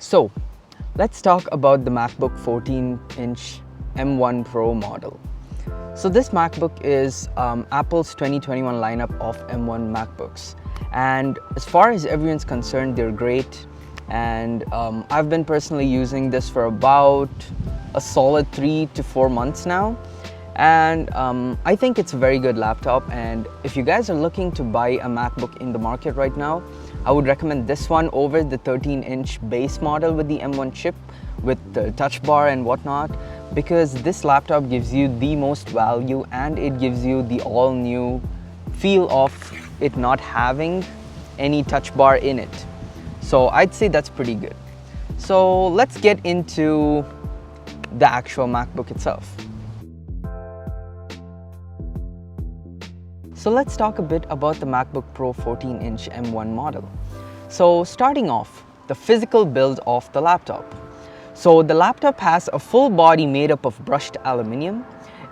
So let's talk about the MacBook 14-inch M1 Pro model. So this MacBook is Apple's 2021 lineup of M1 MacBooks, and as far as everyone's concerned, they're great. And I've been personally using this for about a solid 3 to 4 months now, and I think it's a very good laptop. And if you guys are looking to buy a MacBook in the market right now, I would recommend this one over the 13-inch base model with the M1 chip with the touch bar and whatnot, because this laptop gives you the most value and it gives you the all-new feel of it not having any touch bar in it. So I'd say that's pretty good. So let's get into the actual MacBook itself. So let's talk a bit about the MacBook Pro 14-inch M1 model. So starting off, the physical build of the laptop. So the laptop has a full body made up of brushed aluminium.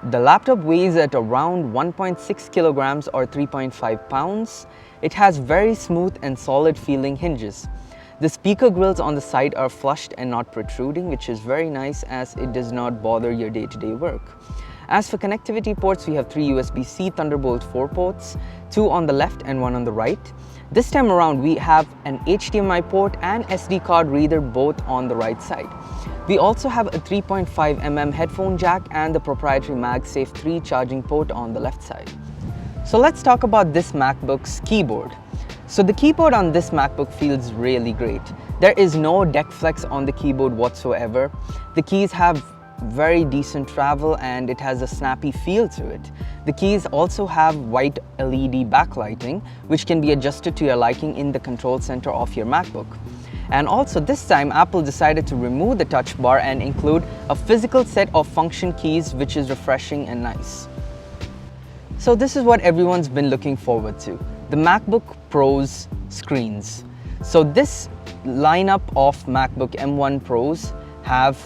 The laptop weighs at around 1.6 kilograms or 3.5 pounds. It has very smooth and solid feeling hinges. The speaker grills on the side are flushed and not protruding, which is very nice as it does not bother your day-to-day work. As for connectivity ports, we have 3 USB-C Thunderbolt 4 ports, 2 on the left and 1 on the right. This time around, we have an HDMI port and SD card reader both on the right side. We also have a 3.5mm headphone jack and the proprietary MagSafe 3 charging port on the left side. So let's talk about this MacBook's keyboard. So the keyboard on this MacBook feels really great. There is no deck flex on the keyboard whatsoever. The keys have very decent travel and it has a snappy feel to it. The keys also have white LED backlighting, which can be adjusted to your liking in the control center of your MacBook. And also this time Apple decided to remove the touch bar and include a physical set of function keys, which is refreshing and nice. So this is what everyone's been looking forward to, the MacBook Pro's screens. So this lineup of MacBook M1 Pros have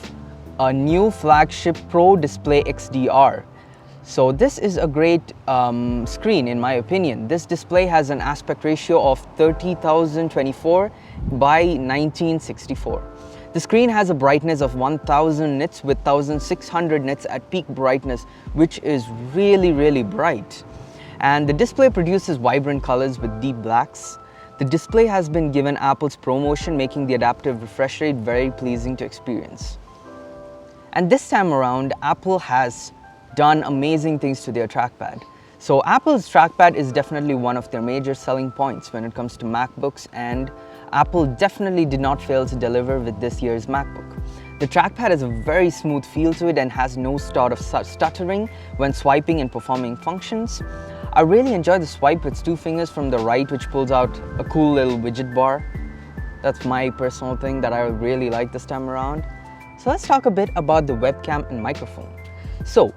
a new flagship Pro Display XDR. So this is a great screen in my opinion. This display has an aspect ratio of 30,024 by 1964. The screen has a brightness of 1000 nits with 1600 nits at peak brightness, which is really bright. And the display produces vibrant colors with deep blacks. The display has been given Apple's ProMotion, making the adaptive refresh rate very pleasing to experience. And this time around, Apple has done amazing things to their trackpad. So Apple's trackpad is definitely one of their major selling points when it comes to MacBooks, and Apple definitely did not fail to deliver with this year's MacBook. The trackpad has a very smooth feel to it and has no sort of stuttering when swiping and performing functions. I really enjoy the swipe with 2 fingers from the right, which pulls out a cool little widget bar. That's my personal thing that I really like this time around. So let's talk a bit about the webcam and microphone. So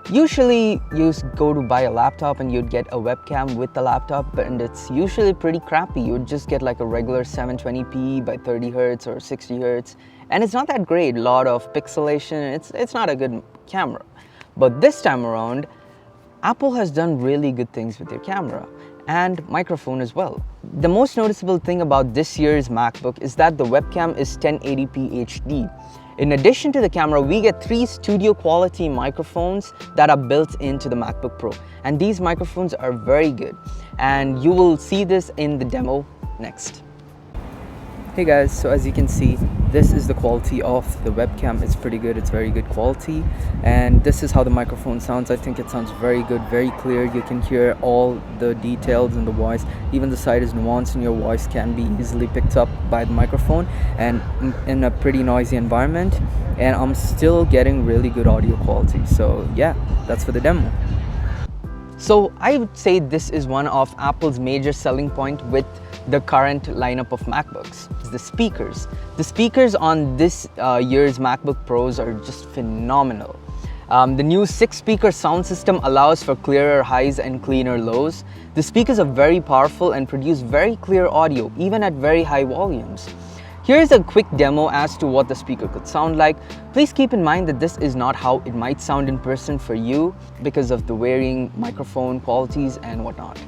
usually you go to buy a laptop and you'd get a webcam with the laptop, and it's usually pretty crappy. You'd just get like a regular 720p by 30 Hz or 60 Hz, and it's not that great. A lot of pixelation, it's not a good camera. But this time around, Apple has done really good things with their camera and microphone as well. The most noticeable thing about this year's MacBook is that the webcam is 1080p HD. In addition to the camera, we get 3 studio quality microphones that are built into the MacBook Pro. And these microphones are very good. And you will see this in the demo next. Hey guys, so as you can see, this is the quality of the webcam. It's pretty good, it's very good quality. And this is how the microphone sounds. I think it sounds very good, very clear. You can hear all the details in the voice. Even the side is nuanced and your voice can be easily picked up by the microphone and in a pretty noisy environment. And I'm still getting really good audio quality. So yeah, that's for the demo. So I would say this is one of Apple's major selling point with the current lineup of MacBooks. The speakers. The speakers on this year's MacBook Pros are just phenomenal. The new 6-speaker sound system allows for clearer highs and cleaner lows. The speakers are very powerful and produce very clear audio, even at very high volumes. Here's a quick demo as to what the speaker could sound like. Please keep in mind that this is not how it might sound in person for you because of the varying microphone qualities and whatnot.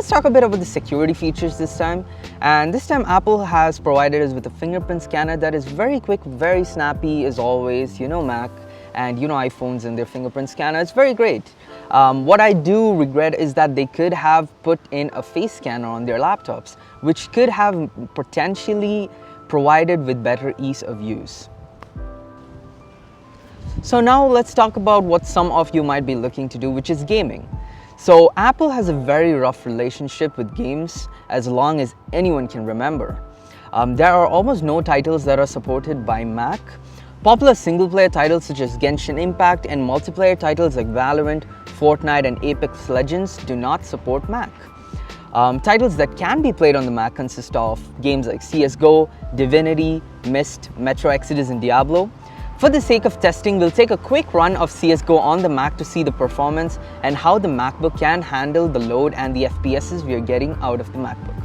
let's talk a bit about the security features this time. And this time Apple has provided us with a fingerprint scanner that is very quick, very snappy as always. You know Mac and you know iPhones and their fingerprint scanner. It's very great. What I do regret is that they could have put in a face scanner on their laptops, which could have potentially provided with better ease of use. So now let's talk about what some of you might be looking to do, which is gaming. So Apple has a very rough relationship with games as long as anyone can remember. There are almost no titles that are supported by Mac. Popular single-player titles such as Genshin Impact and multiplayer titles like Valorant, Fortnite and Apex Legends do not support Mac. Titles that can be played on the Mac consist of games like CSGO, Divinity, Myst, Metro Exodus and Diablo. For the sake of testing, we'll take a quick run of CSGO on the Mac to see the performance and how the MacBook can handle the load and the FPSs we are getting out of the MacBook.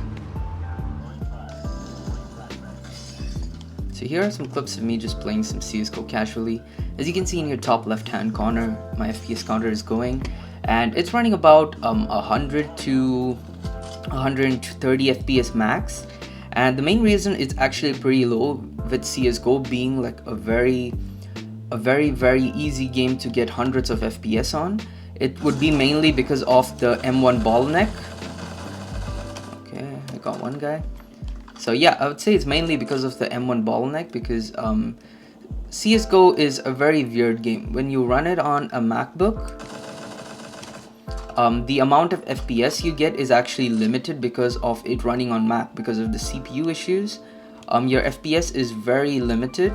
So here are some clips of me just playing some CSGO casually. As you can see in your top left hand corner, my FPS counter is going and it's running about 100 to 130 FPS max. And the main reason it's actually pretty low with CSGO being like a very easy game to get hundreds of FPS on. It would be mainly because of the M1 bottleneck. Okay, I got one guy. So yeah, I would say it's mainly because of the M1 bottleneck because CSGO is a very weird game. When you run it on a MacBook, the amount of FPS you get is actually limited because of it running on Mac because of the CPU issues. Your FPS is very limited,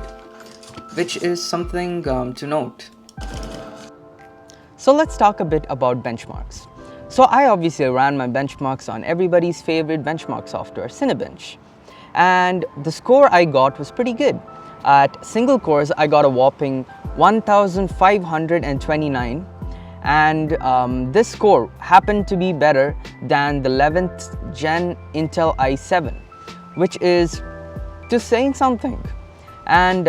which is something to note. So let's talk a bit about benchmarks. So I obviously ran my benchmarks on everybody's favorite benchmark software, Cinebench. And the score I got was pretty good. At single cores, I got a whopping 1,529. And this score happened to be better than the 11th gen Intel i7, which is just saying something. And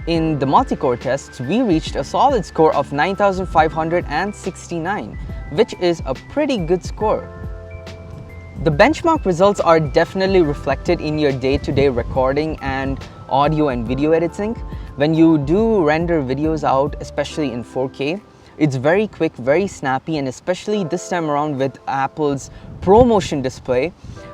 in the multi-core tests, we reached a solid score of 9,569, which is a pretty good score. The benchmark results are definitely reflected in your day-to-day recording and audio and video editing. When you do render videos out, especially in 4K, it's very quick, very snappy, and especially this time around with Apple's ProMotion display,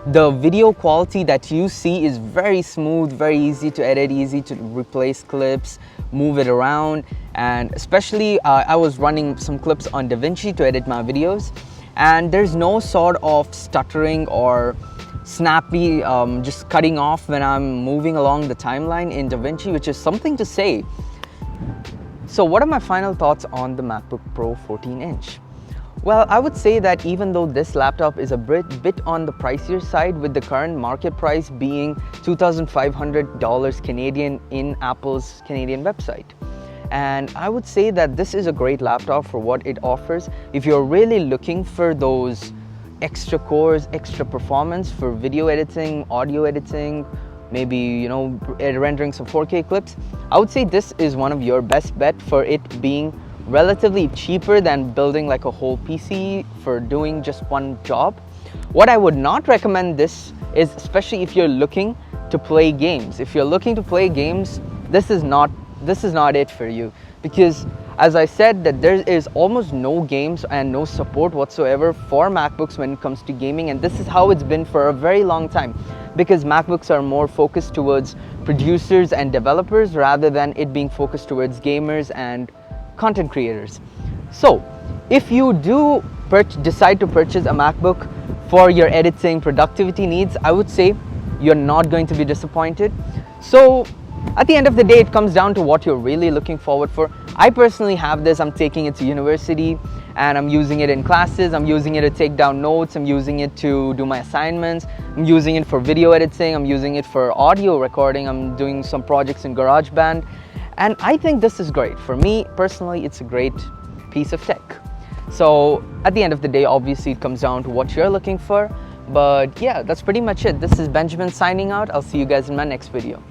the video quality that you see is very smooth, very easy to edit, easy to replace clips, move it around, and especially I was running some clips on DaVinci to edit my videos, and there's no sort of stuttering or snappy just cutting off when I'm moving along the timeline in DaVinci, which is something to say. So what are my final thoughts on the MacBook Pro 14-inch? Well, I would say that even though this laptop is a bit on the pricier side, with the current market price being $2,500 Canadian in Apple's Canadian website. And I would say that this is a great laptop for what it offers. If you're really looking for those extra cores, extra performance for video editing, audio editing, maybe, you know, rendering some 4K clips, I would say this is one of your best bet for it being relatively cheaper than building like a whole PC for doing just one job. What I would not recommend this is, especially if you're looking to play games. If you're looking to play games, this is not it for you, because as I said, that there is almost no games and no support whatsoever for MacBooks when it comes to gaming, and this is how it's been for a very long time, because MacBooks are more focused towards producers and developers rather than it being focused towards gamers and content creators. So if you do decide to purchase a MacBook for your editing productivity needs, I would say you're not going to be disappointed. So at the end of the day, it comes down to what you're really looking forward for. I personally have this. I'm taking it to university and I'm using it in classes. I'm using it to take down notes. I'm using it to do my assignments. I'm using it for video editing. I'm using it for audio recording. I'm doing some projects in GarageBand. And I think this is great. For me personally, it's a great piece of tech. So at the end of the day, obviously it comes down to what you're looking for. But yeah, that's pretty much it. This is Benjamin signing out. I'll see you guys in my next video.